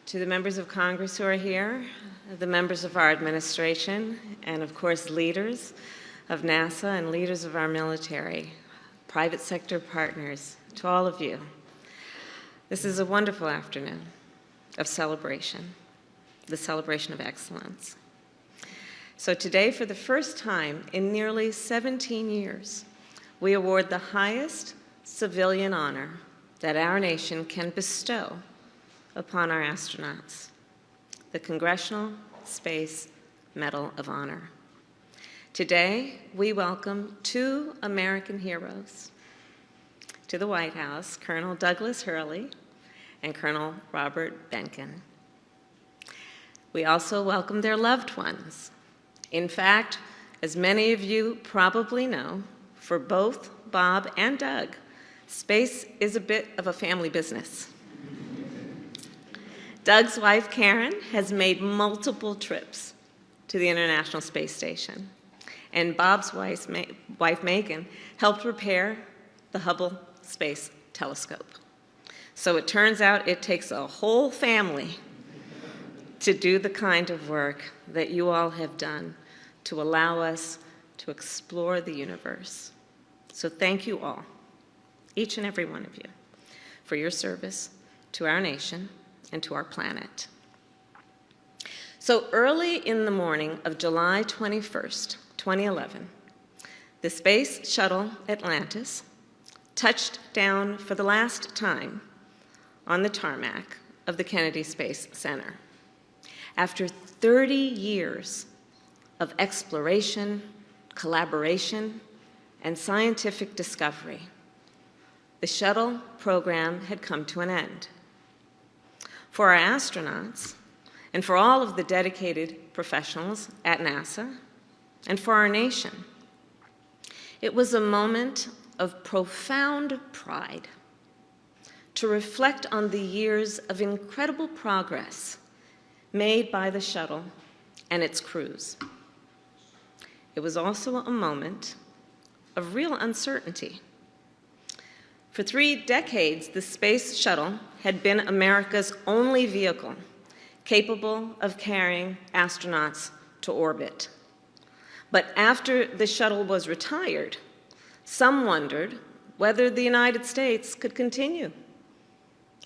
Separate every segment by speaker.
Speaker 1: To the members of Congress who are here, the members of our administration, and of course leaders of NASA and leaders of our military, private sector partners, to all of you, this is a wonderful afternoon of celebration, the celebration of excellence. So today, for the first time in nearly 17 years, we award the highest civilian honor that our nation can bestow upon our astronauts, the Congressional Space Medal of Honor. Today, we welcome two American heroes to the White House, Colonel Douglas Hurley and Colonel Robert Behnken. We also welcome their loved ones. In fact, as many of you probably know, for both Bob and Doug, space is a bit of a family business. Doug's wife, Karen, has made multiple trips to the International Space Station, and Bob's wife, Megan, helped repair the Hubble Space Telescope. So it turns out it takes a whole family to do the kind of work that you all have done to allow us to explore the universe. So thank you all, each and every one of you, for your service to our nation and to our planet. So early in the morning of July 21st, 2011, the Space Shuttle Atlantis touched down for the last time on the tarmac of the Kennedy Space Center. After 30 years of exploration, collaboration, and scientific discovery, the shuttle program had come to an end. For our astronauts, and for all of the dedicated professionals at NASA, and for our nation, it was a moment of profound pride to reflect on the years of incredible progress made by the shuttle and its crews. It was also a moment of real uncertainty. For 3 decades, the Space Shuttle had been America's only vehicle capable of carrying astronauts to orbit. But after the shuttle was retired, some wondered whether the United States could continue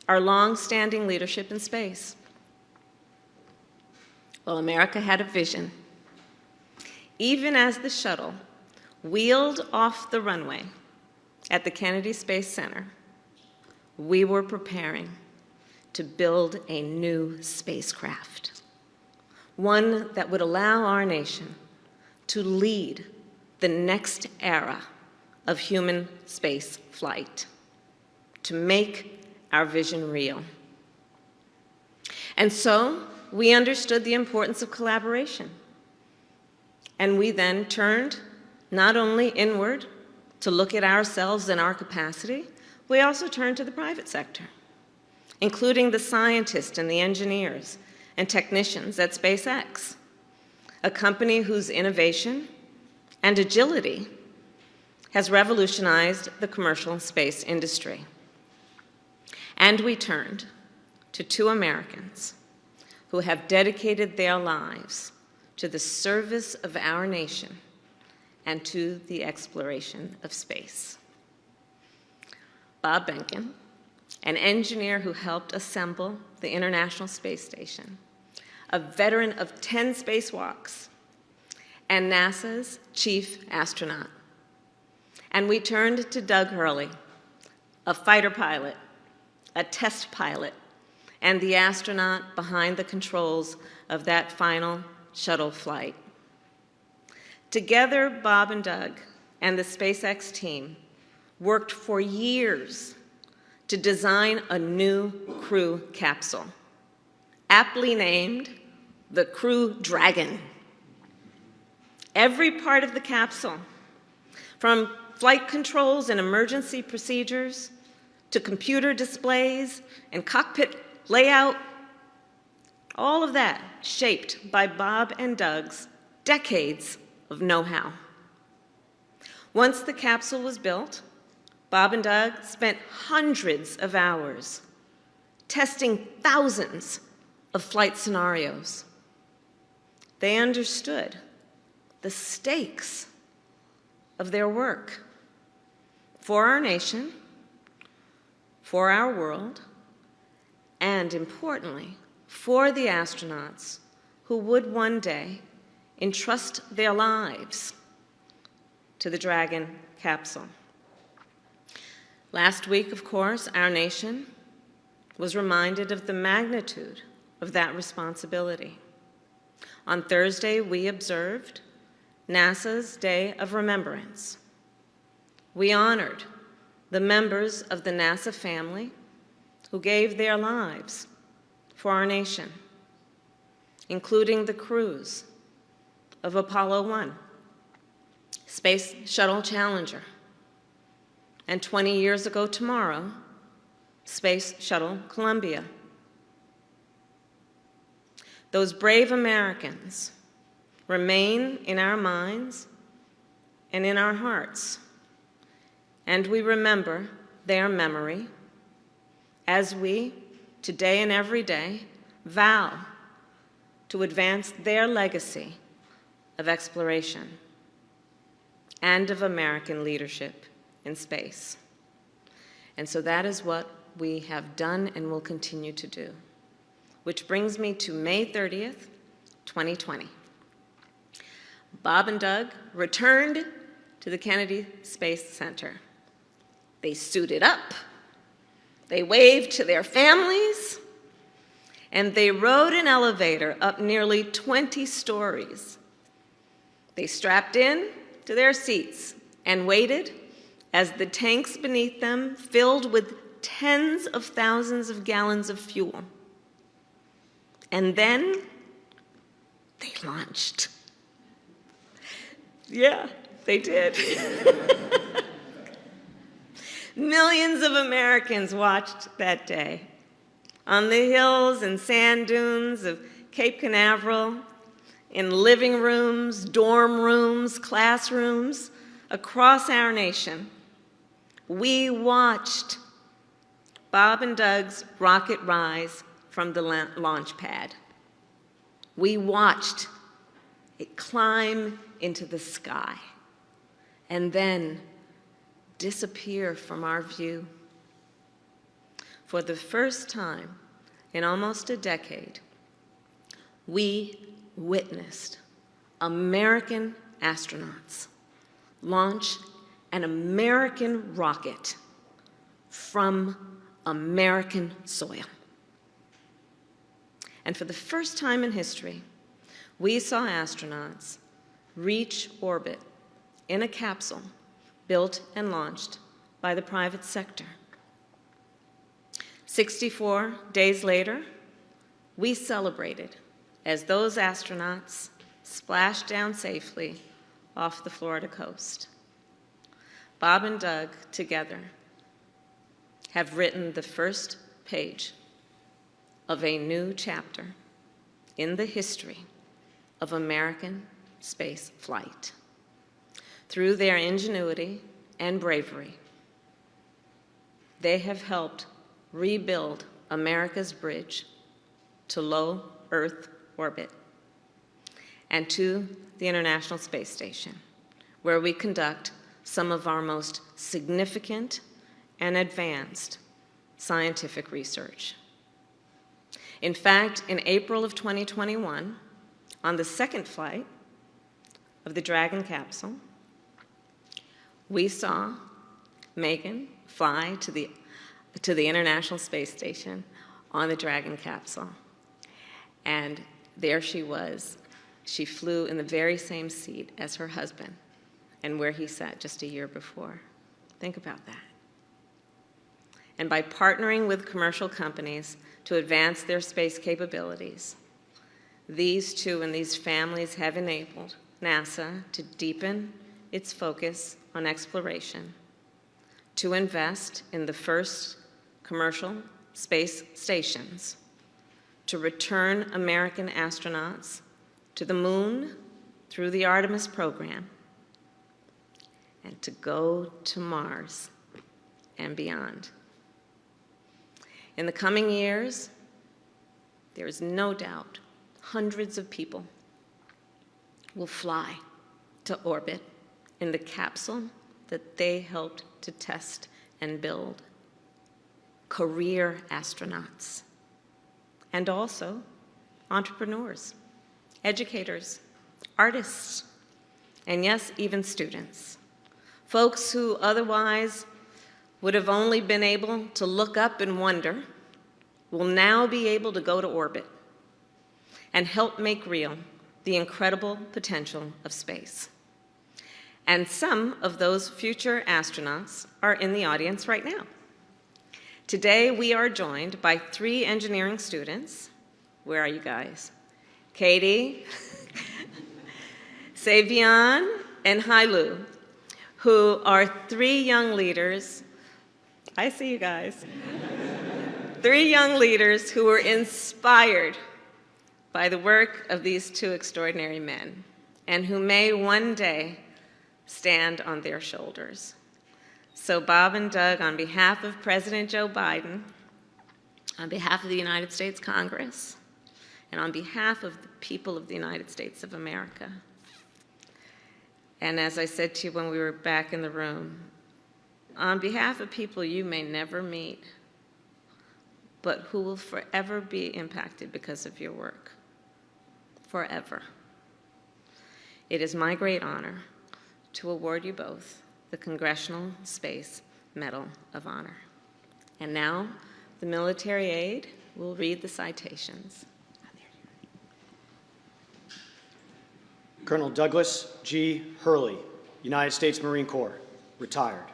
Speaker 1: our long-standing leadership in space. Well, America had a vision. Even as the shuttle wheeled off the runway at the Kennedy Space Center, we were preparing to build a new spacecraft, one that would allow our nation to lead the next era of human space flight, to make our vision real. And so we understood the importance of collaboration. And we then turned not only inward to look at ourselves and our capacity, we also turned to the private sector, including the scientists and the engineers and technicians at SpaceX, a company whose innovation and agility has revolutionized the commercial space industry. And we turned to 2 Americans who have dedicated their lives to the service of our nation and to the exploration of space. Bob Behnken, an engineer who helped assemble the International Space Station, a veteran of 10 spacewalks, and NASA's chief astronaut. And we turned to Doug Hurley, a fighter pilot, a test pilot, and the astronaut behind the controls of that final shuttle flight. Together, Bob and Doug and the SpaceX team worked for years to design a new crew capsule, aptly named the Crew Dragon. Every part of the capsule, from flight controls and emergency procedures to computer displays and cockpit layout, all of that shaped by Bob and Doug's decades of know-how. Once the capsule was built, Bob and Doug spent hundreds of hours testing thousands of flight scenarios. They understood the stakes of their work for our nation, for our world, and importantly, for the astronauts who would one day entrust their lives to the Dragon capsule. Last week, of course, our nation was reminded of the magnitude of that responsibility. On Thursday, we observed NASA's Day of Remembrance. We honored the members of the NASA family who gave their lives for our nation, including the crews of Apollo 1, Space Shuttle Challenger, and 20 years ago tomorrow, Space Shuttle Columbia. Those brave Americans remain in our minds and in our hearts, and we remember their memory as we, today and every day, vow to advance their legacy of exploration and of American leadership in space. And so that is what we have done and will continue to do. Which brings me to May 30th, 2020. Bob and Doug returned to the Kennedy Space Center. They suited up, they waved to their families, and they rode an elevator up nearly 20 stories. They strapped in to their seats and waited as the tanks beneath them filled with tens of thousands of gallons of fuel. And then they launched. Yeah, they did. Millions of Americans watched that day on the hills and sand dunes of Cape Canaveral, in living rooms, dorm rooms, classrooms across our nation. We watched Bob and Doug's rocket rise from the launch pad. We watched it climb into the sky and then disappear from our view. For the first time in almost a decade, we witnessed American astronauts launch an American rocket from American soil. And for the first time in history, we saw astronauts reach orbit in a capsule built and launched by the private sector. 64 days later, we celebrated as those astronauts splashed down safely off the Florida coast. Bob and Doug, together, have written the first page of a new chapter in the history of American space flight. Through their ingenuity and bravery, they have helped rebuild America's bridge to low Earth orbit and to the International Space Station, where we conduct some of our most significant and advanced scientific research. In fact, in April of 2021, on the second flight of the Dragon capsule, we saw Megan fly to the International Space Station on the Dragon capsule. And there she was. She flew in the very same seat as her husband and where he sat just a year before. Think about that. And by partnering with commercial companies to advance their space capabilities, these two and these families have enabled NASA to deepen its focus on exploration, to invest in the first commercial space stations, to return American astronauts to the moon through the Artemis program, and to go to Mars and beyond. In the coming years, there is no doubt hundreds of people will fly to orbit in the capsule that they helped to test and build. Career astronauts, and also entrepreneurs, educators, artists, and yes, even students. Folks who otherwise would have only been able to look up and wonder will now be able to go to orbit and help make real the incredible potential of space. And some of those future astronauts are in the audience right now. Today, we are joined by 3 engineering students. Where are you guys? Katie, Savion, and Hailu, who are 3 young leaders. I see you guys. 3 young leaders who were inspired by the work of these 2 extraordinary men, and who may one day stand on their shoulders. So Bob and Doug, on behalf of President Joe Biden, on behalf of the United States Congress, and on behalf of the people of the United States of America, and as I said to you when we were back in the room, on behalf of people you may never meet, but who will forever be impacted because of your work, forever. It is my great honor to award you both the Congressional Space Medal of Honor. And now, the military aide will read the citations.
Speaker 2: Colonel Douglas G. Hurley, United States Marine Corps, retired.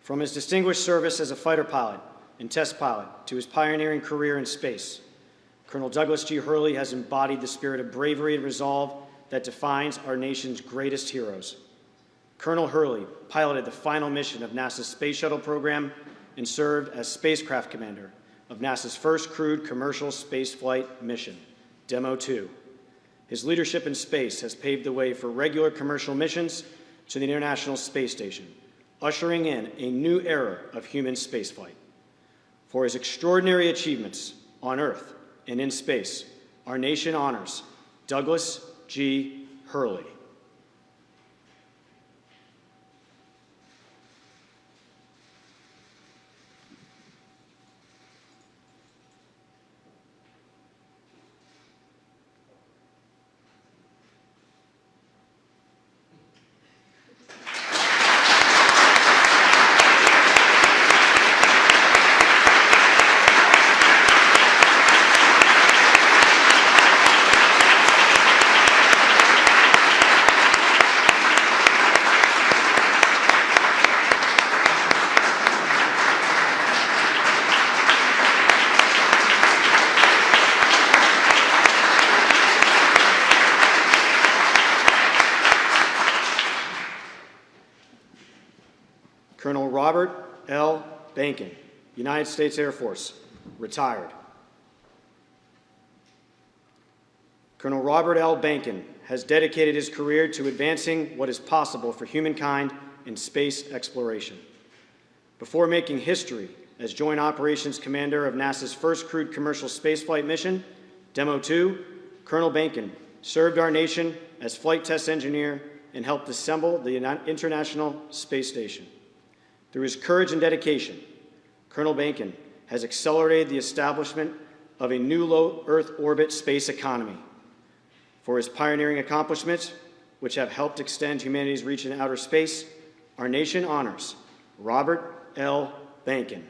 Speaker 2: From his distinguished service as a fighter pilot and test pilot to his pioneering career in space, Colonel Douglas G. Hurley has embodied the spirit of bravery and resolve that defines our nation's greatest heroes. Colonel Hurley piloted the final mission of NASA's Space Shuttle program and served as spacecraft commander of NASA's first crewed commercial spaceflight mission, Demo 2. His leadership in space has paved the way for regular commercial missions to the International Space Station, ushering in a new era of human spaceflight. For his extraordinary achievements on Earth and in space, our nation honors Douglas G. Hurley. Colonel Robert L. Bankin, United States Air Force, retired. Colonel Robert L. Bankin has dedicated his career to advancing what is possible for humankind in space exploration. Before making history as Joint Operations Commander of NASA's first crewed commercial spaceflight mission, Demo 2, Colonel Bankin served our nation as flight test engineer and helped assemble the International Space Station. Through his courage and dedication, Colonel Bankin has accelerated the establishment of a new low Earth orbit space economy. For his pioneering accomplishments, which have helped extend humanity's reach in outer space, our nation honors Robert L. Bankin.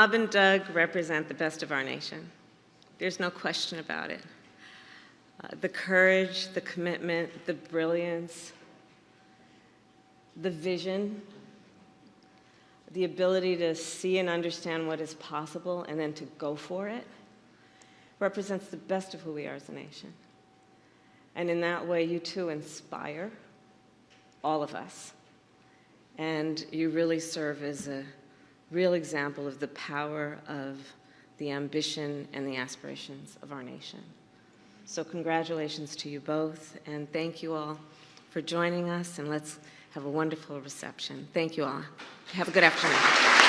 Speaker 1: Bob and Doug represent the best of our nation. There's no question about it. The courage, the commitment, the brilliance, the vision, the ability to see and understand what is possible and then to go for it represents the best of who we are as a nation. And in that way, you too inspire all of us. And you really serve as a real example of the power of the ambition and the aspirations of our nation. So congratulations to you both, and thank you all for joining us, and let's have a wonderful reception. Thank you all. Have a good afternoon.